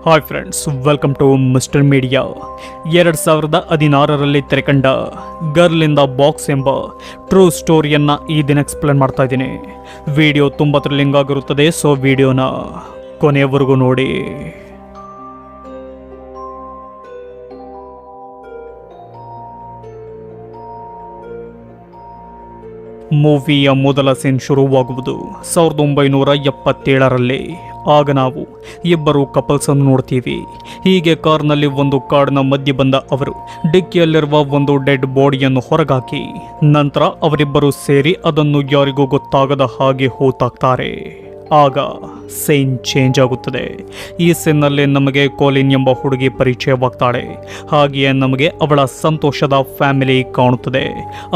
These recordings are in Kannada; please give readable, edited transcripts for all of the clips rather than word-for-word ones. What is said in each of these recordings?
Hi friends, welcome to mister media. 2016ರಲ್ಲಿ ತೆರೆಕಂಡ ಗರ್ಲ್ ಇನ್ ದ ಬಾಕ್ಸ್ ಎಂಬ ಟ್ರೂ ಸ್ಟೋರಿಯನ್ನು ಈ ದಿನ ಎಕ್ಸ್ಪ್ಲೇನ್ ಮಾಡ್ತಾ ಇದ್ದೀನಿ. ವಿಡಿಯೋ ತುಂಬ ಥ್ರಿಲ್ಲಿಂಗ್ ಆಗಿರುತ್ತದೆ, ಸೊ ವಿಡಿಯೋನ ಕೊನೆಯವರೆಗೂ ನೋಡಿ. ಮೂವಿಯ ಮೊದಲ ಸೀನ್ ಶುರುವಾಗುವುದು 1977ರಲ್ಲಿ. ಆಗ ನಾವು ಇಬ್ಬರು ಕಪಲ್ಸ್ ಅನ್ನು ನೋಡ್ತೀವಿ. ಹೀಗೆ ಕಾರ್ನಲ್ಲಿ ಒಂದು ಕಾಡಿನ ಮಧ್ಯೆ ಬಂದ ಅವರು ಡಿಕ್ಕಿಯಲ್ಲಿರುವ ಒಂದು ಡೆಡ್ ಬಾಡಿಯನ್ನು ಹೊರಗಾಕಿ ನಂತರ ಅವರಿಬ್ಬರು ಸೇರಿ ಅದನ್ನು ಯಾರಿಗೂ ಗೊತ್ತಾಗದ ಹಾಗೆ ಹೂತಾಕ್ತಾರೆ. ಆಗ ಸೀನ್ ಚೇಂಜ್ ಆಗುತ್ತದೆ. ಈ ಸೀನ್ನಲ್ಲಿ ನಮಗೆ ಕೋಲಿನ್ ಎಂಬ ಹುಡುಗಿ ಪರಿಚಯವಾಗ್ತಾಳೆ. ಹಾಗೆಯೇ ನಮಗೆ ಅವಳ ಸಂತೋಷದ ಫ್ಯಾಮಿಲಿ ಕಾಣುತ್ತದೆ.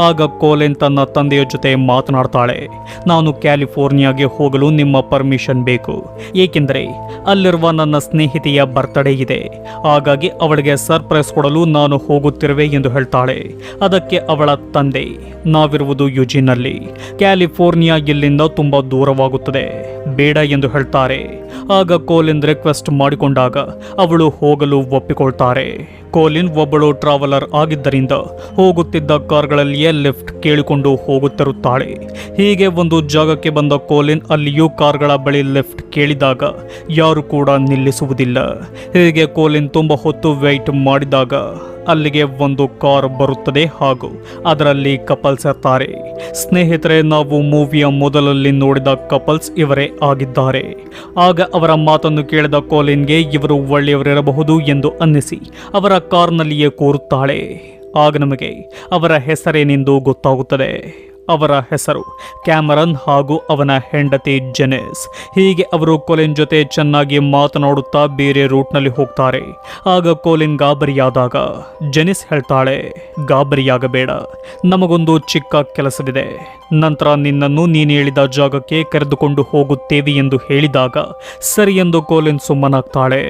ಆಗ ಕೋಲಿನ್ ತನ್ನ ತಂದೆಯ ಜೊತೆ ಮಾತನಾಡ್ತಾಳೆ. ನಾನು ಕ್ಯಾಲಿಫೋರ್ನಿಯಾಗೆ ಹೋಗಲು ನಿಮ್ಮ ಪರ್ಮಿಷನ್ ಬೇಕು, ಏಕೆಂದರೆ ಅಲ್ಲಿರುವ ನನ್ನ ಸ್ನೇಹಿತೆಯ ಬರ್ತ್ಡೇ ಇದೆ. ಹಾಗಾಗಿ ಅವಳಿಗೆ ಸರ್ಪ್ರೈಸ್ ಕೊಡಲು ನಾನು ಹೋಗುತ್ತಿರುವೆ ಎಂದು ಹೇಳ್ತಾಳೆ. ಅದಕ್ಕೆ ಅವಳ ತಂದೆ, ನಾವಿರುವುದು ಯುಜಿನ್ನಲ್ಲಿ, ಕ್ಯಾಲಿಫೋರ್ನಿಯಾ ಇಲ್ಲಿಂದ ತುಂಬಾ ದೂರವಾಗುತ್ತದೆ, ಬೇಡ ಎಂದು ಹೇಳ್ತಾರೆ. ಆಗ ಕೋಲಿನ್ ರಿಕ್ವೆಸ್ಟ್ ಮಾಡಿಕೊಂಡಾಗ ಅವಳು ಹೋಗಲು ಒಪ್ಪಿಕೊಳ್ತಾರೆ. ಕೋಲಿನ್ ಒಬ್ಬಳು ಟ್ರಾವೆಲರ್ ಆಗಿದ್ದರಿಂದ ಹೋಗುತ್ತಿದ್ದ ಕಾರ್ಗಳಲ್ಲಿಯೇ ಲಿಫ್ಟ್ ಕೇಳಿಕೊಂಡು ಹೋಗುತ್ತಿರುತ್ತಾಳೆ. ಹೀಗೆ ಒಂದು ಜಾಗಕ್ಕೆ ಬಂದ ಕೋಲಿನ್ ಅಲ್ಲಿಯೂ ಕಾರ್ಗಳ ಬಳಿ ಲಿಫ್ಟ್ ಕೇಳಿದಾಗ ಯಾರು ಕೂಡ ನಿಲ್ಲಿಸುವುದಿಲ್ಲ. ಹೀಗೆ ಕೋಲಿನ್ ತುಂಬ ಹೊತ್ತು ವೆಯ್ಟ್ ಮಾಡಿದಾಗ ಅಲ್ಲಿಗೆ ಒಂದು ಕಾರ್ ಬರುತ್ತದೆ ಹಾಗೂ ಅದರಲ್ಲಿ ಕಪಲ್ಸ್ ಇರ್ತಾರೆ. ಸ್ನೇಹಿತರೆ, ನಾವು ಮೂವಿಯ ಮೊದಲಲ್ಲಿ ನೋಡಿದ ಕಪಲ್ಸ್ ಇವರೇ ಆಗಿದ್ದಾರೆ. ಆಗ ಅವರ ಮಾತನ್ನು ಕೇಳಿದ ಕೋಲಿನ್ಗೆ ಇವರು ಒಳ್ಳೆಯವರಿರಬಹುದು ಎಂದು ಅನ್ನಿಸಿ ಅವರ ಕಾರ್ನಲ್ಲಿಯೇ ಕೂರುತ್ತಾಳೆ. ಆಗ ನಮಗೆ ಅವರ ಹೆಸರೇನೆಂದು ಗೊತ್ತಾಗುತ್ತದೆ. ಅವರ ಹೆಸರು ಕ್ಯಾಮರನ್ ಹಾಗೂ ಅವನ ಹೆಂಡತಿ ಜೆನಿಸ್. ಹೀಗೆ ಅವರು ಕೋಲಿನ್ ಜೊತೆ ಚೆನ್ನಾಗಿ ಮಾತನಾಡುತ್ತಾ ಬೇರೆ ರೂಟ್ನಲ್ಲಿ ಹೋಗ್ತಾರೆ. ಆಗ ಕೋಲಿನ್ ಗಾಬರಿಯಾದಾಗ ಜೆನಿಸ್ ಹೇಳ್ತಾಳೆ, ಗಾಬರಿಯಾಗಬೇಡ, ನಮಗೊಂದು ಚಿಕ್ಕ ಕೆಲಸವಿದೆ, ನಂತರ ನಿನ್ನನ್ನು ನೀನು ಹೇಳಿದ ಜಾಗಕ್ಕೆ ಕರೆದುಕೊಂಡು ಹೋಗುತ್ತೇವೆ ಎಂದು ಹೇಳಿದಾಗ ಸರಿ ಎಂದು ಕೋಲಿನ್ ಸುಮ್ಮನಾಗ್ತಾಳೆ.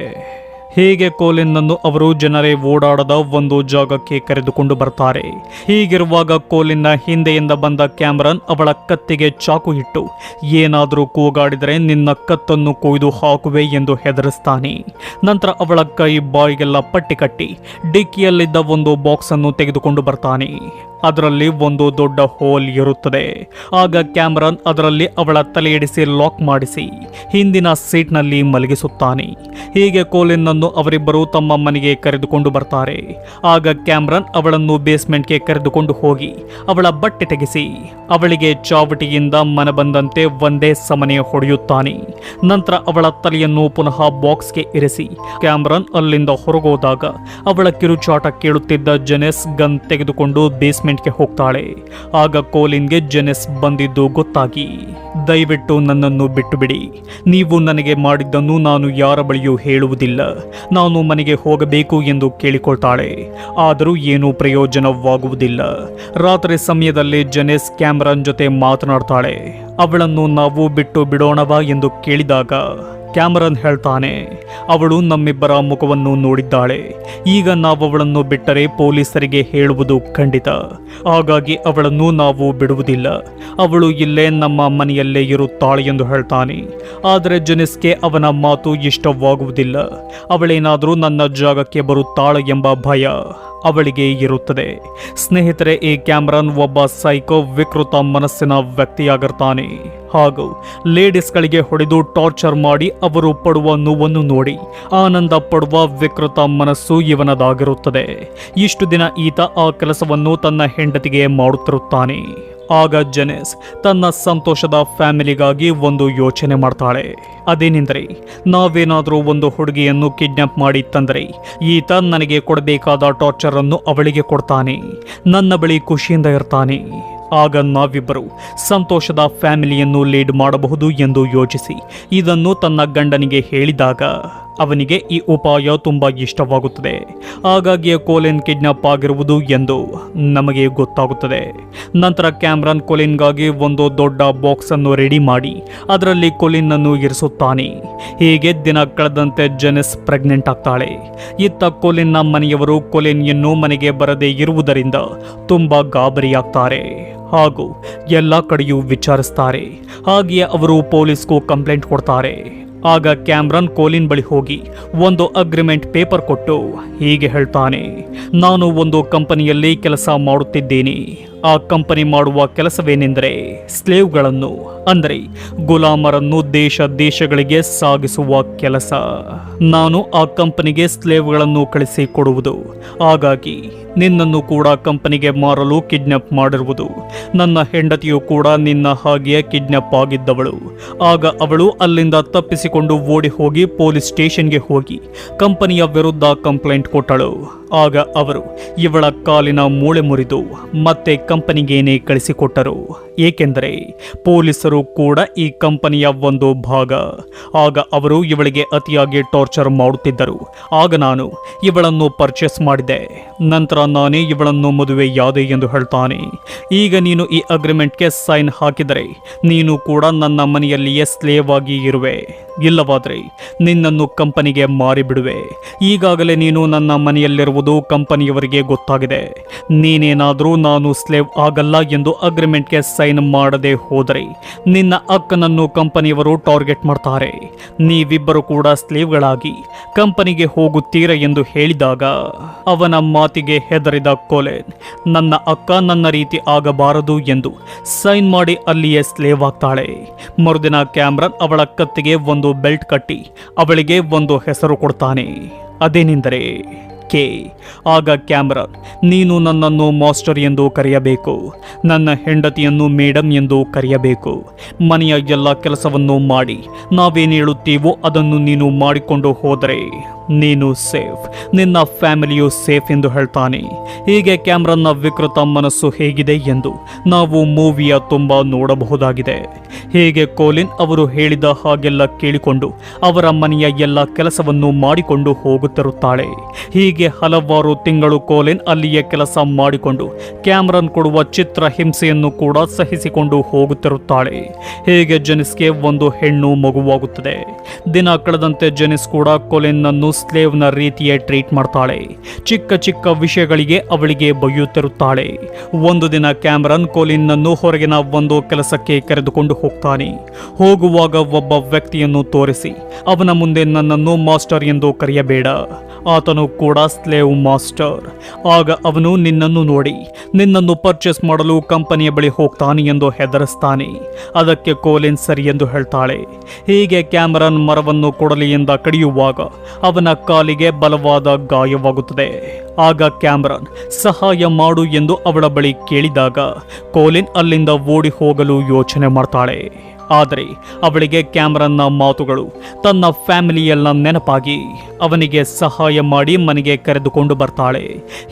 ಹೀಗೆ ಕೋಲಿನ್ನನ್ನು ಅವರು ಜನರೇ ಓಡಾಡದ ಒಂದು ಜಾಗಕ್ಕೆ ಕರೆದುಕೊಂಡು ಬರ್ತಾರೆ. ಹೀಗಿರುವಾಗ ಕೋಲಿನ್ನ ಹಿಂದೆಯಿಂದ ಬಂದ ಕ್ಯಾಮರನ್ ಅವಳ ಕತ್ತಿಗೆ ಚಾಕು ಇಟ್ಟು ಏನಾದರೂ ಕೂಗಾಡಿದರೆ ನಿನ್ನ ಕತ್ತನ್ನು ಕೊಯ್ದು ಹಾಕುವೆ ಎಂದು ಹೆದರಿಸ್ತಾನೆ. ನಂತರ ಅವಳ ಕೈ ಬಾಯಿಗೆಲ್ಲ ಪಟ್ಟಿ ಕಟ್ಟಿ ಡಿಕ್ಕಿಯಲ್ಲಿದ್ದ ಒಂದು ಬಾಕ್ಸ್ ಅನ್ನು ತೆಗೆದುಕೊಂಡು ಬರ್ತಾನೆ. ಅದರಲ್ಲಿ ಒಂದು ದೊಡ್ಡ ಹೋಲ್ ಇರುತ್ತದೆ. ಆಗ ಕ್ಯಾಮರನ್ ಅದರಲ್ಲಿ ಅವಳ ತಲೆಯಿಡಿಸಿ ಲಾಕ್ ಮಾಡಿಸಿ ಹಿಂದಿನ ಸೀಟ್ನಲ್ಲಿ ಮಲಗಿಸುತ್ತಾನೆ. ಹೀಗೆ ಕೋಲಿನ್ನನ್ನು ಅವರಿಬ್ಬರು ತಮ್ಮ ಮನೆಗೆ ಕರೆದುಕೊಂಡು ಬರ್ತಾರೆ. ಆಗ ಕ್ಯಾಮರನ್ ಅವಳನ್ನು ಬೇಸ್ಮೆಂಟ್ಗೆ ಕರೆದುಕೊಂಡು ಹೋಗಿ ಅವಳ ಬಟ್ಟೆ ತೆಗೆಸಿ ಅವಳಿಗೆ ಚಾವಟಿಯಿಂದ ಮನ ಬಂದಂತೆ ಒಂದೇ ಸಮನೆ ಹೊಡೆಯುತ್ತಾನೆ. ನಂತರ ಅವಳ ತಲೆಯನ್ನು ಪುನಃ ಬಾಕ್ಸ್ಗೆ ಇರಿಸಿ ಕ್ಯಾಮರನ್ ಅಲ್ಲಿಂದ ಹೊರಗೋದಾಗ ಅವಳ ಕಿರುಚಾಟ ಕೇಳುತ್ತಿದ್ದ ಜೆನಿಸ್ ಗನ್ ತೆಗೆದುಕೊಂಡು ಬೇಸ್ಮೆಂಟ್ಗೆ ಹೋಗ್ತಾಳೆ. ಆಗ ಕೋಲಿನ್ಗೆ ಜೆನಿಸ್ ಬಂದಿದ್ದು ಗೊತ್ತಾಗಿ, ದಯವಿಟ್ಟು ನನ್ನನ್ನು ಬಿಟ್ಟು ಬಿಡಿ, ನೀವು ನನಗೆ ಮಾಡಿದ್ದನ್ನು ನಾನು ಯಾರ ಬಳಿಯೂ ಹೇಳುವುದಿಲ್ಲ, ನಾನು ಮನೆಗೆ ಹೋಗಬೇಕು ಎಂದು ಕೇಳಿಕೊಳ್ತಾಳೆ. ಆದರೂ ಏನೂ ಪ್ರಯೋಜನವಾಗುವುದಿಲ್ಲ. ರಾತ್ರಿ ಸಮಯದಲ್ಲಿ ಜೆನಿಸ್ ಕ್ಯಾಮರನ್ ಜೊತೆ ಮಾತನಾಡ್ತಾಳೆ. ಅವಳನ್ನು ನಾವು ಬಿಟ್ಟು ಬಿಡೋಣವಾ ಎಂದು ಕೇಳಿದಾಗ ಕ್ಯಾಮರನ್ ಹೇಳ್ತಾನೆ, ಅವಳು ನಮ್ಮಿಬ್ಬರ ಮುಖವನ್ನು ನೋಡಿದ್ದಾಳೆ, ಈಗ ನಾವು ಅವಳನ್ನು ಬಿಟ್ಟರೆ ಪೊಲೀಸರಿಗೆ ಹೇಳುವುದು ಖಂಡಿತ, ಹಾಗಾಗಿ ಅವಳನ್ನು ನಾವು ಬಿಡುವುದಿಲ್ಲ, ಅವಳು ಇಲ್ಲೇ ನಮ್ಮ ಮನೆಯಲ್ಲೇ ಇರುತ್ತಾಳೆ ಎಂದು ಹೇಳ್ತಾನೆ. ಆದರೆ ಜೆನಿಸ್ಗೆ ಅವನ ಮಾತು ಇಷ್ಟವಾಗುವುದಿಲ್ಲ. ಅವಳೇನಾದರೂ ನನ್ನ ಜಾಗಕ್ಕೆ ಬರುತ್ತಾಳೆ ಎಂಬ ಭಯ ಅವಳಿಗೆ ಇರುತ್ತದೆ. ಸ್ನೇಹಿತರೆ, ಈ ಕ್ಯಾಮರನ್ ಒಬ್ಬ ಸೈಕೋ ವಿಕೃತ ಮನಸ್ಸಿನ ವ್ಯಕ್ತಿಯಾಗಿರ್ತಾನೆ ಹಾಗೂ ಲೇಡೀಸ್ಗಳಿಗೆ ಹೊಡೆದು ಟಾರ್ಚರ್ ಮಾಡಿ ಅವರು ಪಡುವ ನೋವನ್ನು ನೋಡಿ ಆನಂದ ಪಡುವ ವಿಕೃತ ಮನಸ್ಸು ಇವನದಾಗಿರುತ್ತದೆ. ಇಷ್ಟು ದಿನ ಈತ ಆ ಕೆಲಸವನ್ನು ತನ್ನ ಹೆಂಡತಿಗೆ ಮಾಡುತ್ತಿರುತ್ತಾನೆ. ಆಗ ಜೆನಿಸ್ ತನ್ನ ಸಂತೋಷದ ಫ್ಯಾಮಿಲಿಗಾಗಿ ಒಂದು ಯೋಚನೆ ಮಾಡ್ತಾಳೆ. ಅದೇನೆಂದರೆ, ನಾವೇನಾದರೂ ಒಂದು ಹುಡುಗಿಯನ್ನು ಕಿಡ್ನಾಪ್ ಮಾಡಿ ತಂದರೆ ಈತ ನನಗೆ ಕೊಡಬೇಕಾದ ಟಾರ್ಚರ್ ಅನ್ನು ಅವಳಿಗೆ ಕೊಡ್ತಾನೆ, ನನ್ನ ಬಳಿ ಖುಷಿಯಿಂದ ಇರ್ತಾನೆ. ಆಗ ನಾವಿಬ್ಬರು ಸಂತೋಷದ ಫ್ಯಾಮಿಲಿಯನ್ನು ಲೀಡ್ ಮಾಡಬಹುದು ಎಂದು ಯೋಚಿಸಿ ಇದನ್ನು ತನ್ನ ಗಂಡನಿಗೆ ಹೇಳಿದಾಗ ಅವನಿಗೆ ಈ ಉಪಾಯ ತುಂಬ ಇಷ್ಟವಾಗುತ್ತದೆ. ಹಾಗಾಗಿ ಕೋಲಿನ್ ಕಿಡ್ನಾಪ್ ಆಗಿರುವುದು ಎಂದು ನಮಗೆ ಗೊತ್ತಾಗುತ್ತದೆ. ನಂತರ ಕ್ಯಾಮರನ್ ಕೋಲಿನ್ಗಾಗಿ ಒಂದು ದೊಡ್ಡ ಬಾಕ್ಸ್ ಅನ್ನು ರೆಡಿ ಮಾಡಿ ಅದರಲ್ಲಿ ಕೋಲಿನ್ ಅನ್ನು ಇರಿಸುತ್ತಾನೆ. ಹೀಗೆ ದಿನ ಕಳೆದಂತೆ ಜೆನಿಸ್ ಪ್ರೆಗ್ನೆಂಟ್ ಆಗ್ತಾಳೆ. ಇತ್ತ ಕೋಲಿನ್ನ ಮನೆಯವರು ಕೋಲಿನ್ ಇನ್ನೂ ಮನೆಗೆ ಬರದೇ ಇರುವುದರಿಂದ ತುಂಬ ಗಾಬರಿಯಾಗ್ತಾರೆ ಹಾಗೂ ಎಲ್ಲ ಕಡೆಯೂ ವಿಚಾರಿಸ್ತಾರೆ. ಹಾಗೆಯೇ ಅವರು ಪೊಲೀಸ್ಗೂ ಕಂಪ್ಲೇಂಟ್ ಕೊಡ್ತಾರೆ. ಆಗ ಕ್ಯಾಮ್ರನ್ ಕೋಲಿನ್ ಬಳಿ ಹೋಗಿ ಒಂದು ಅಗ್ರಿಮೆಂಟ್ ಪೇಪರ್ ಕೊಟ್ಟು ಹೀಗೆ ಹೇಳ್ತಾನೆ, ನಾನು ಒಂದು ಕಂಪನಿಯಲ್ಲಿ ಕೆಲಸ ಮಾಡುತ್ತಿದ್ದೀನಿ. ಆ ಕಂಪನಿ ಮಾಡುವ ಕೆಲಸವೇನೆಂದರೆ ಸ್ಲೇವ್ಗಳನ್ನು ಅಂದರೆ ಗುಲಾಮರನ್ನು ದೇಶಗಳಿಗೆ ಸಾಗಿಸುವ ಕೆಲಸ. ನಾನು ಆ ಕಂಪನಿಗೆ ಸ್ಲೇವ್ಗಳನ್ನು ಕಳಿಸಿಕೊಡುವುದು. ಹಾಗಾಗಿ ನಿನ್ನನ್ನು ಕೂಡ ಕಂಪನಿಗೆ ಮಾರಲು ಕಿಡ್ನಾಪ್ ಮಾಡಿರುವುದು. ನನ್ನ ಹೆಂಡತಿಯು ಕೂಡ ನಿನ್ನ ಹಾಗೆಯೇ ಕಿಡ್ನಾಪ್ ಆಗಿದ್ದವಳು. ಆಗ ಅವಳು ಅಲ್ಲಿಂದ ತಪ್ಪಿಸಿಕೊಂಡು ಓಡಿ ಹೋಗಿ ಪೊಲೀಸ್ ಸ್ಟೇಷನ್ಗೆ ಹೋಗಿ ಕಂಪನಿಯ ವಿರುದ್ಧ ಕಂಪ್ಲೇಂಟ್ ಕೊಟ್ಟಳು. ಆಗ ಅವರು ಇವಳ ಕಾಲಿನ ಮೂಳೆ ಮುರಿದು ಮತ್ತೆ ಕಂಪನಿಗೇನೆ ಕಳಿಸಿಕೊಟ್ಟರು. ಏಕೆಂದರೆ ಪೊಲೀಸರು ಕೂಡ ಈ ಕಂಪನಿಯ ಒಂದು ಭಾಗ. ಆಗ ಅವರು ಇವಳಿಗೆ ಅತಿಯಾಗಿ ಟಾರ್ಚರ್ ಮಾಡುತ್ತಿದ್ದರು. ಆಗ ನಾನು ಇವಳನ್ನು ಪರ್ಚೇಸ್ ಮಾಡಿದೆ. ನಂತರ ನಾನೇ ಇವಳನ್ನು ಮದುವೆಯಾದೆ ಎಂದು ಹೇಳ್ತಾನೆ. ಈಗ ನೀನು ಈ ಅಗ್ರಿಮೆಂಟ್ಗೆ ಸೈನ್ ಹಾಕಿದರೆ ನೀನು ಕೂಡ ನನ್ನ ಮನೆಯಲ್ಲಿಯೇ ಸ್ಲೇವ್ ಆಗಿ ಇರುವೆ. ಇಲ್ಲವಾದರೆ ನಿನ್ನನ್ನು ಕಂಪನಿಗೆ ಮಾರಿಬಿಡುವೆ. ಈಗಾಗಲೇ ನೀನು ನನ್ನ ಮನೆಯಲ್ಲಿರುವುದು ಕಂಪನಿಯವರಿಗೆ ಗೊತ್ತಾಗಿದೆ. ನೀನೇನಾದರೂ ನಾನು ಸ್ಲೇವ್ ಆಗಲ್ಲ ಎಂದು ಅಗ್ರಿಮೆಂಟ್ಗೆ ಸೈನ್ ಮಾಡದೆ ಹೋದರೆ ನಿನ್ನ ಅಕ್ಕನನ್ನು ಕಂಪನಿಯವರು ಟಾರ್ಗೆಟ್ ಮಾಡ್ತಾರೆ. ನೀವಿಬ್ಬರು ಕೂಡ ಸ್ಲೇವ್ಗಳಾಗಿ ಕಂಪನಿಗೆ ಹೋಗುತ್ತೀರ ಎಂದು ಹೇಳಿದಾಗ ಅವನ ಮಾತಿಗೆ ಹೆದರಿದ ಕೋಲಿನ್, ನನ್ನ ಅಕ್ಕ ನನ್ನ ರೀತಿ ಆಗಬಾರದು ಎಂದು ಸೈನ್ ಮಾಡಿ ಅಲ್ಲಿಯೇ ಸ್ಲೇವ್ ಆಗ್ತಾಳೆ. ಮರುದಿನ ಕ್ಯಾಮ್ರನ್ ಅವಳ ಕತ್ತಿಗೆ ಒಂದು ಬೆಲ್ಟ್ ಕಟ್ಟಿ ಅವಳಿಗೆ ಒಂದು ಹೆಸರು ಕೊಡ್ತಾನೆ. ಅದೇನೆಂದರೆ ಕೆ. ಆಗ ಕ್ಯಾಮ್ರನ್, ನೀನು ನನ್ನನ್ನು ಮಾಸ್ಟರ್ ಎಂದು ಕರೆಯಬೇಕು, ನನ್ನ ಹೆಂಡತಿಯನ್ನು ಮೇಡಮ್ ಎಂದು ಕರೆಯಬೇಕು. ಮನೆಯ ಎಲ್ಲ ಕೆಲಸವನ್ನು ಮಾಡಿ ನಾವೇನು ಹೇಳುತ್ತೀವೋ ಅದನ್ನು ನೀನು ಮಾಡಿಕೊಂಡು ಹೋದರೆ ನೀನು ಸೇಫ್, ನಿನ್ನ ಫ್ಯಾಮಿಲಿಯು ಸೇಫ್ ಎಂದು ಹೇಳ್ತಾನೆ. ಹೀಗೆ ಕ್ಯಾಮ್ರನ್ನ ವಿಕೃತ ಮನಸ್ಸು ಹೇಗಿದೆ ಎಂದು ನಾವು ಮೂವಿಯ ತುಂಬ ನೋಡಬಹುದಾಗಿದೆ. ಹೀಗೆ ಕೋಲಿನ್ ಅವರು ಹೇಳಿದ ಹಾಗೆಲ್ಲ ಕೇಳಿಕೊಂಡು ಅವರ ಮನೆಯ ಎಲ್ಲ ಕೆಲಸವನ್ನು ಮಾಡಿಕೊಂಡು ಹೋಗುತ್ತಿರುತ್ತಾಳೆ. ಹೀಗೆ ಹಲವಾರು ತಿಂಗಳು ಕೋಲಿನ್ ಅಲ್ಲಿಯೇ ಕೆಲಸ ಮಾಡಿಕೊಂಡು ಕ್ಯಾಮ್ರನ್ ಕೊಡುವ ಚಿತ್ರ ಹಿಂಸೆಯನ್ನು ಕೂಡ ಸಹಿಸಿಕೊಂಡು ಹೋಗುತ್ತಿರುತ್ತಾಳೆ. ಹೀಗೆ ಜೆನಿಸ್ಗೆ ಒಂದು ಹೆಣ್ಣು ಮಗುವಾಗುತ್ತದೆ. ದಿನ ಕಳೆದಂತೆ ಜೆನಿಸ್ ಕೂಡ ಕೋಲಿನ್ನನ್ನು ಸ್ಲೇವ್ನ ರೀತಿಯೇ ಟ್ರೀಟ್ ಮಾಡ್ತಾಳೆ. ಚಿಕ್ಕ ಚಿಕ್ಕ ವಿಷಯಗಳಿಗೆ ಅವಳಿಗೆ ಬೈಯುತ್ತಿರುತ್ತಾಳೆ. ಒಂದು ದಿನ ಕ್ಯಾಮ್ರನ್ ಕೋಲಿನ್ನನ್ನು ಹೊರಗಿನ ಒಂದು ಕೆಲಸಕ್ಕೆ ಕರೆದುಕೊಂಡು ಹೋಗ್ತಾನೆ. ಹೋಗುವಾಗ ಒಬ್ಬ ವ್ಯಕ್ತಿಯನ್ನು ತೋರಿಸಿ ಅವನ ಮುಂದೆ ನನ್ನನ್ನು ಮಾಸ್ಟರ್ ಎಂದು ಕರೆಯಬೇಡ, ಆತನು ಕೂಡ ಸ್ಲೇವ್ ಮಾಸ್ಟರ್. ಆಗ ಅವನು ನಿನ್ನನ್ನು ನೋಡಿ ನಿನ್ನನ್ನು ಪರ್ಚೇಸ್ ಮಾಡಲು ಕಂಪನಿಯ ಬಳಿ ಹೋಗ್ತಾನೆ ಎಂದು ಹೆದರಿಸ್ತಾನೆ. ಅದಕ್ಕೆ ಕೋಲಿನ್ ಸರಿ ಎಂದು ಹೇಳ್ತಾಳೆ. ಹೀಗೆ ಕ್ಯಾಮ್ರನ್ ಮರವನ್ನು ಕೊಡಲಿಯಿಂದ ಕಡಿಯುವಾಗ ಅವನ ಕಾಲಿಗೆ ಬಲವಾದ ಗಾಯವಾಗುತ್ತದೆ. ಆಗ ಕ್ಯಾಮ್ರನ್ ಸಹಾಯ ಮಾಡು ಎಂದು ಅವಳ ಬಳಿ ಕೇಳಿದಾಗ ಕೋಲಿನ್ ಅಲ್ಲಿಂದ ಓಡಿ ಹೋಗಲು ಯೋಚನೆ ಮಾಡ್ತಾಳೆ. ಆದರೆ ಅವಳಿಗೆ ಕ್ಯಾಮ್ರನ್ನ ಮಾತುಗಳು ತನ್ನ ಫ್ಯಾಮಿಲಿಯೆಲ್ಲ ನೆನಪಾಗಿ ಅವನಿಗೆ ಸಹಾಯ ಮಾಡಿ ಮನೆಗೆ ಕರೆದುಕೊಂಡು ಬರ್ತಾಳೆ.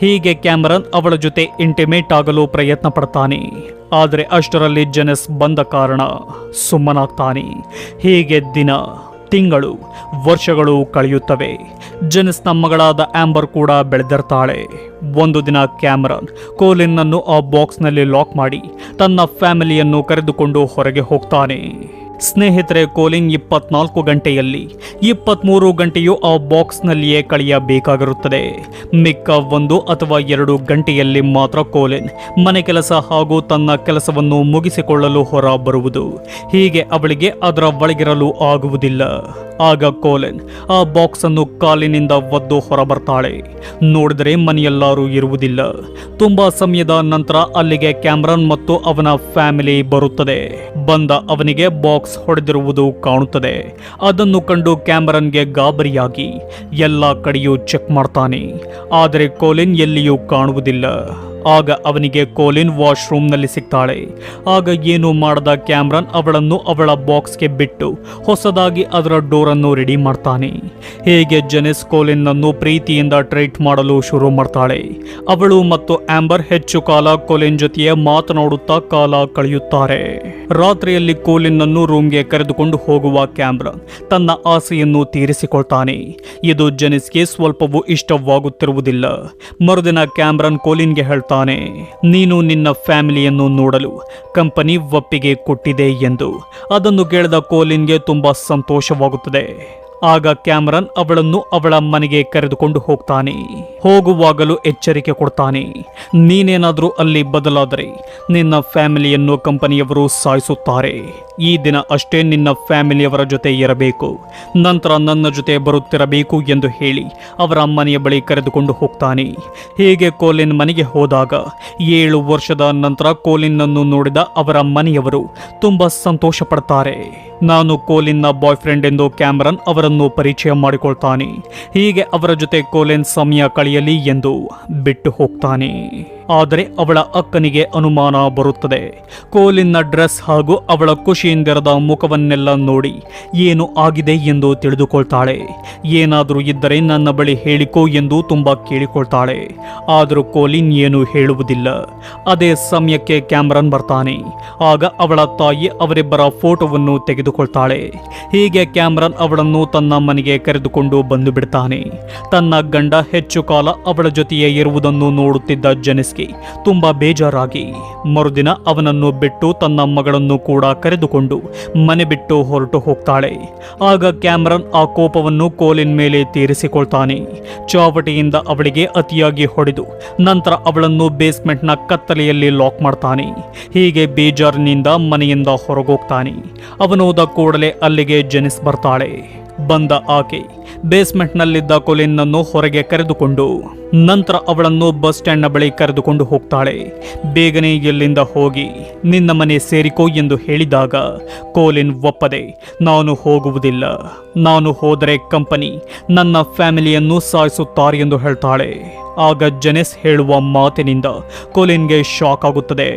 ಹೀಗೆ ಕ್ಯಾಮ್ರನ್ ಅವಳ ಜೊತೆ ಇಂಟಿಮೇಟ್ ಆಗಲು ಪ್ರಯತ್ನ ಪಡ್ತಾನೆ. ಆದರೆ ಅಷ್ಟರಲ್ಲಿ ಜೆನಿಸ್ ಬಂದ ಕಾರಣ ಸುಮ್ಮನಾಗ್ತಾನೆ. ಹೀಗೆ ದಿನ, ತಿಂಗಳು, ವರ್ಷಗಳು ಕಳೆಯುತ್ತವೆ. ಜೆನಿಸ್ನ ಮಗಳಾದ ಆಂಬರ್ ಕೂಡ ಬೆಳೆದಿರ್ತಾಳೆ. ಒಂದು ದಿನ ಕ್ಯಾಮ್ರನ್ ಕೋಲಿನ್ನನ್ನು ಆ ಬಾಕ್ಸ್ನಲ್ಲಿ ಲಾಕ್ ಮಾಡಿ ತನ್ನ ಫ್ಯಾಮಿಲಿಯನ್ನು ಕರೆದುಕೊಂಡು ಹೊರಗೆ ಹೋಗ್ತಾನೆ. ಸ್ನೇಹಿತರೆ, ಕೋಲಿನ್ 24 ಗಂಟೆಯಲ್ಲಿ 23 ಗಂಟೆಯು ಆ ಬಾಕ್ಸ್ನಲ್ಲಿಯೇ ಕಳೆಯಬೇಕಾಗಿರುತ್ತದೆ. ಮಿಕ್ಕ 1 ಅಥವಾ 2 ಗಂಟೆಯಲ್ಲಿ ಮಾತ್ರ ಕೋಲಿನ್ ಮನೆ ಕೆಲಸ ಹಾಗೂ ತನ್ನ ಕೆಲಸವನ್ನು ಮುಗಿಸಿಕೊಳ್ಳಲು ಹೊರ ಬರುವುದು. ಹೀಗೆ ಅವಳಿಗೆ ಅದರ ಒಳಗಿರಲು ಆಗುವುದಿಲ್ಲ. ಆಗ ಕೋಲಿನ್ ಆ ಬಾಕ್ಸ್ ಅನ್ನು ಕಾಲಿನಿಂದ ಒದ್ದು ಹೊರಬರ್ತಾಳೆ. ನೋಡಿದರೆ ಮನೆಯೆಲ್ಲರೂ ಇರುವುದಿಲ್ಲ. ತುಂಬಾ ಸಮಯದ ನಂತರ ಅಲ್ಲಿಗೆ ಕ್ಯಾಮ್ರನ್ ಮತ್ತು ಅವನ ಫ್ಯಾಮಿಲಿ ಬರುತ್ತದೆ. ಬಂದ ಅವನಿಗೆ ಬಾಕ್ಸ್ ಹೊಡೆದಿರುವುದು ಕಾಣುತ್ತದೆ. ಅದನ್ನು ಕಂಡು ಕ್ಯಾಮ್ರನ್ಗೆ ಗಾಬರಿಯಾಗಿ ಎಲ್ಲ ಕಡೆಯೂ ಚೆಕ್ ಮಾಡ್ತಾನೆ. ಆದರೆ ಕೋಲಿನ್ ಎಲ್ಲಿಯೂ ಕಾಣುವುದಿಲ್ಲ. ಆಗ ಅವನಿಗೆ ಕೋಲಿನ್ ವಾಶ್ರೂಮ್ನಲ್ಲಿ ಸಿಗ್ತಾಳೆ. ಆಗ ಏನು ಮಾಡದ ಕ್ಯಾಮ್ರನ್ ಅವಳನ್ನು ಅವಳ ಬಾಕ್ಸ್ಗೆ ಬಿಟ್ಟು ಹೊಸದಾಗಿ ಅದರ ಡೋರನ್ನು ರೆಡಿ ಮಾಡ್ತಾನೆ. ಹೇಗೆ ಜೆನಿಸ್ ಕೋಲಿನ್ನನ್ನು ಪ್ರೀತಿಯಿಂದ ಟ್ರೀಟ್ ಮಾಡಲು ಶುರು ಮಾಡ್ತಾಳೆ. ಅವಳು ಮತ್ತು ಆಂಬರ್ ಹೆಚ್ಚು ಕಾಲ ಕೋಲಿನ್ ಜೊತೆಯೇ ಮಾತನಾಡುತ್ತಾ ಕಾಲ ಕಳೆಯುತ್ತಾರೆ. ರಾತ್ರಿಯಲ್ಲಿ ಕೋಲಿನ್ನನ್ನು ರೂಮ್ಗೆ ಕರೆದುಕೊಂಡು ಹೋಗುವ ಕ್ಯಾಮ್ರನ್ ತನ್ನ ಆಸೆಯನ್ನು ತೀರಿಸಿಕೊಳ್ತಾನೆ. ಇದು ಜೆನಿಸ್ಗೆ ಸ್ವಲ್ಪವೂ ಇಷ್ಟವಾಗುತ್ತಿರುವುದಿಲ್ಲ. ಮರುದಿನ ಕ್ಯಾಮ್ರನ್ ಕೋಲಿನ್ಗೆ ಹೇಳ್ತಾನೆ, ನೀನು ನಿನ್ನ ಫ್ಯಾಮಿಲಿಯನ್ನು ನೋಡಲು ಕಂಪನಿ ಒಪ್ಪಿಗೆ ಕೊಟ್ಟಿದೆ ಎಂದು. ಅದನ್ನು ಕೇಳಿದ ಕೋಲಿನ್ಗೆ ತುಂಬಾ ಸಂತೋಷವಾಗುತ್ತದೆ. ಆಗ ಕ್ಯಾಮರನ್ ಅವಳನ್ನು ಅವಳ ಮನೆಗೆ ಕರೆದುಕೊಂಡು ಹೋಗ್ತಾನೆ. ಹೋಗುವಾಗಲೂ ಎಚ್ಚರಿಕೆ ಕೊಡ್ತಾನೆ, ನೀನೇನಾದ್ರೂ ಅಲ್ಲಿ ಬದಲಾದರೆ ನಿನ್ನ ಫ್ಯಾಮಿಲಿಯನ್ನು ಕಂಪನಿಯವರು ಸಾಯಿಸುತ್ತಾರೆ. ಈ ದಿನ ಅಷ್ಟೇ ನಿನ್ನ ಫ್ಯಾಮಿಲಿಯವರ ಜೊತೆ ಇರಬೇಕು, ನಂತರ ನನ್ನ ಜೊತೆ ಬರುತ್ತಿರಬೇಕು ಎಂದು ಹೇಳಿ ಅವರ ಮನೆಯ ಬಳಿ ಕರೆದುಕೊಂಡು ಹೋಗ್ತಾನೆ. ಹೀಗೆ ಕೋಲಿನ್ ಮನೆಗೆ ಹೋದಾಗ 7 ವರ್ಷದ ನಂತರ ಕೋಲಿನ್ನನ್ನು ನೋಡಿದ ಅವರ ಮನೆಯವರು ತುಂಬಾ ಸಂತೋಷ ಪಡ್ತಾರೆ. ನಾನು ಕೋಲಿನ್ನ ಬಾಯ್ ಫ್ರೆಂಡ್ ಎಂದು ಕ್ಯಾಮರನ್ ಅವರನ್ನು ಪರಿಚಯ ಮಾಡಿಕೊಳ್ತಾನೆ. ಹೀಗೆ ಅವರ ಜೊತೆ ಕೋಲಿನ್ ಸಮಯ ಕಳೆಯಲಿ ಎಂದು ಬಿಟ್ಟು ಹೋಗ್ತಾನೆ. ಆದರೆ ಅವಳ ಅಕ್ಕನಿಗೆ ಅನುಮಾನ ಬರುತ್ತದೆ. ಕೋಲಿನ್ನ ಡ್ರೆಸ್ ಹಾಗೂ ಅವಳ ಖುಷಿಯಿಂದಿರದ ಮುಖವನ್ನೆಲ್ಲ ನೋಡಿ ಏನು ಆಗಿದೆ ಎಂದು ತಿಳಿದುಕೊಳ್ತಾಳೆ. ಏನಾದರೂ ಇದ್ದರೆ ನನ್ನ ಬಳಿ ಹೇಳಿಕೋ ಎಂದು ತುಂಬಾ ಕೇಳಿಕೊಳ್ತಾಳೆ. ಆದರೂ ಕೋಲಿನ್ ಏನು ಹೇಳುವುದಿಲ್ಲ. ಅದೇ ಸಮಯಕ್ಕೆ ಕ್ಯಾಮರನ್ ಬರ್ತಾನೆ. ಆಗ ಅವಳ ತಾಯಿ ಅವರಿಬ್ಬರ ಫೋಟೋವನ್ನು ತೆಗೆದುಕೊಳ್ತಾಳೆ. ಹೀಗೆ ಕ್ಯಾಮರನ್ ಅವಳನ್ನು ತನ್ನ ಮನೆಗೆ ಕರೆದುಕೊಂಡು ಬಂದು ಬಿಡ್ತಾನೆ. ತನ್ನ ಗಂಡ ಹೆಚ್ಚು ಕಾಲ ಅವಳ ಜೊತೆಯೇ ಇರುವುದನ್ನು ನೋಡುತ್ತಿದ್ದ ಜೆನಿಸ್ಗೆ ತುಂಬಾ ಬೇಜಾರಾಗಿ ಮರುದಿನ ಅವನನ್ನು ಬಿಟ್ಟು ತನ್ನ ಮಗಳನ್ನು ಕೂಡ ಕರೆದುಕೊಂಡು ಮನೆ ಬಿಟ್ಟು ಹೊರಟು ಹೋಗ್ತಾಳೆ. ಆಗ ಕ್ಯಾಮರನ್ ಆ ಕೋಪವನ್ನು ಕೋಲಿನ್ ಮೇಲೆ ತೀರಿಸಿಕೊಳ್ತಾನೆ. ಚಾವಟಿಯಿಂದ ಅವಳಿಗೆ ಅತಿಯಾಗಿ ಹೊಡೆದು ನಂತರ ಅವಳನ್ನು ಬೇಸ್ಮೆಂಟ್ನ ಕತ್ತಲೆಯಲ್ಲಿ ಲಾಕ್ ಮಾಡ್ತಾನೆ. ಹೀಗೆ ಬೇಜಾರಿನಿಂದ ಮನೆಯಿಂದ ಹೊರಗೋಗ್ತಾನೆ. ಅವನೋದ ಕೂಡಲೇ ಅಲ್ಲಿಗೆ ಜೆನಿಸ್ ಬರ್ತಾಳೆ. ಬಂದ ಆಕೆ ಬೇಸ್ಮೆಂಟ್ನಲ್ಲಿದ್ದ ಕೋಲಿನ್ನನ್ನು ಹೊರಗೆ ಕರೆದುಕೊಂಡು ನಂತರ ಅವಳನ್ನು ಬಸ್ ಸ್ಟ್ಯಾಂಡ್ನ ಬಳಿ ಕರೆದುಕೊಂಡು ಹೋಗ್ತಾಳೆ. ಬೇಗನೆ ಎಲ್ಲಿಂದ ಹೋಗಿ ನಿನ್ನ ಮನೆ ಸೇರಿಕೋ ಎಂದು ಹೇಳಿದಾಗ ಕೋಲಿನ್ ಒಪ್ಪದೆ, ನಾನು ಹೋಗುವುದಿಲ್ಲ, ನಾನು ಹೋದರೆ ಕಂಪನಿ ನನ್ನ ಫ್ಯಾಮಿಲಿಯನ್ನು ಸಾಯಿಸುತ್ತಾರೆ ಎಂದು ಹೇಳ್ತಾಳೆ. ಆಗ ಜೆನಿಸ್ ಹೇಳುವ ಮಾತಿನಿಂದ ಕೋಲಿನ್ಗೆ ಶಾಕ್ ಆಗುತ್ತದೆ.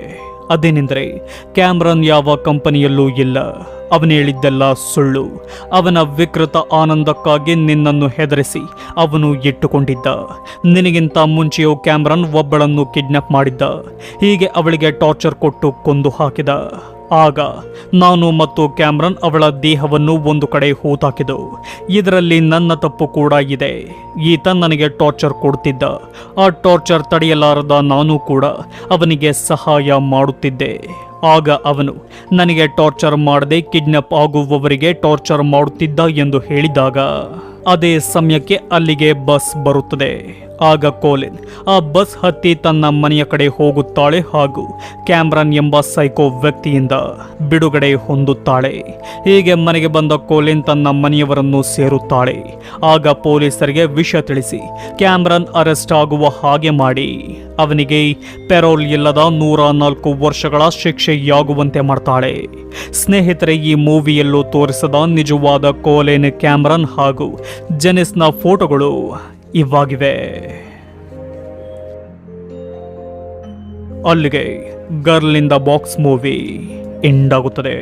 ಅದೇನೆಂದರೆ ಕ್ಯಾಮರನ್ ಯಾವ ಕಂಪನಿಯಲ್ಲೂ ಇಲ್ಲ, ಅವನು ಹೇಳಿದ್ದೆಲ್ಲ ಸುಳ್ಳು. ಅವನ ವಿಕೃತ ಆನಂದಕ್ಕಾಗಿ ನಿನ್ನನ್ನು ಹೆದರಿಸಿ ಅವನು ಇಟ್ಟುಕೊಂಡಿದ್ದ. ನಿನಗಿಂತ ಮುಂಚೆಯೂ ಕ್ಯಾಮರನ್ ಒಬ್ಬಳನ್ನು ಕಿಡ್ನಾಪ್ ಮಾಡಿದ್ದ. ಹೀಗೆ ಅವಳಿಗೆ ಟಾರ್ಚರ್ ಕೊಟ್ಟು ಕೊಂದು ಹಾಕಿದ. ಆಗ ನಾನು ಮತ್ತು ಕ್ಯಾಮರನ್ ಅವಳ ದೇಹವನ್ನು ಒಂದು ಕಡೆ ಹೂತಾಕಿದ್ದು. ಇದರಲ್ಲಿ ನನ್ನ ತಪ್ಪು ಕೂಡ ಇದೆ. ಈತ ನನಗೆ ಟಾರ್ಚರ್ ಕೊಡ್ತಿದ್ದ. ಆ ಟಾರ್ಚರ್ ತಡೆಯಲಾರದ ನಾನು ಕೂಡ ಅವನಿಗೆ ಸಹಾಯ ಮಾಡುತ್ತಿದ್ದೆ. ಆಗ ಅವನು ನನಗೆ ಟಾರ್ಚರ್ ಮಾಡದೆ ಕಿಡ್ನಾಪ್ ಆಗುವವರಿಗೆ ಟಾರ್ಚರ್ ಮಾಡುತ್ತಿದ್ದ ಎಂದು ಹೇಳಿದಾಗ ಅದೇ ಸಮಯಕ್ಕೆ ಅಲ್ಲಿಗೆ ಬಸ್ ಬರುತ್ತದೆ. ಆಗ ಕೋಲಿನ್ ಆ ಬಸ್ ಹತ್ತಿ ತನ್ನ ಮನೆಯ ಕಡೆ ಹೋಗುತ್ತಾಳೆ ಹಾಗೂ ಕ್ಯಾಮರನ್ ಎಂಬ ಸೈಕೋ ವ್ಯಕ್ತಿಯಿಂದ ಬಿಡುಗಡೆ ಹೊಂದುತ್ತಾಳೆ. ಹೀಗೆ ಮನೆಗೆ ಬಂದ ಕೋಲಿನ್ ತನ್ನ ಮನೆಯವರನ್ನು ಸೇರುತ್ತಾಳೆ. ಆಗ ಪೊಲೀಸರಿಗೆ ವಿಷಯ ತಿಳಿಸಿ ಕ್ಯಾಮರನ್ ಅರೆಸ್ಟ್ ಆಗುವ ಹಾಗೆ ಮಾಡಿ ಅವನಿಗೆ ಪೆರೋಲ್ ಇಲ್ಲದ 104 ವರ್ಷಗಳ ಶಿಕ್ಷೆಯಾಗುವಂತೆ ಮಾಡ್ತಾಳೆ. ಸ್ನೇಹಿತರೆ, ಈ ಮೂವಿಯಲ್ಲೂ ತೋರಿಸದ ನಿಜವಾದ ಕೋಲಿನ್, ಕ್ಯಾಮರನ್ ಹಾಗೂ ಜೆನಿಸ್ನ ಫೋಟೋಗಳು ಇವಾಗಿವೆ. ಅಲ್ಲಿಗೆ girl in the box movie end ಆಗುತ್ತದೆ.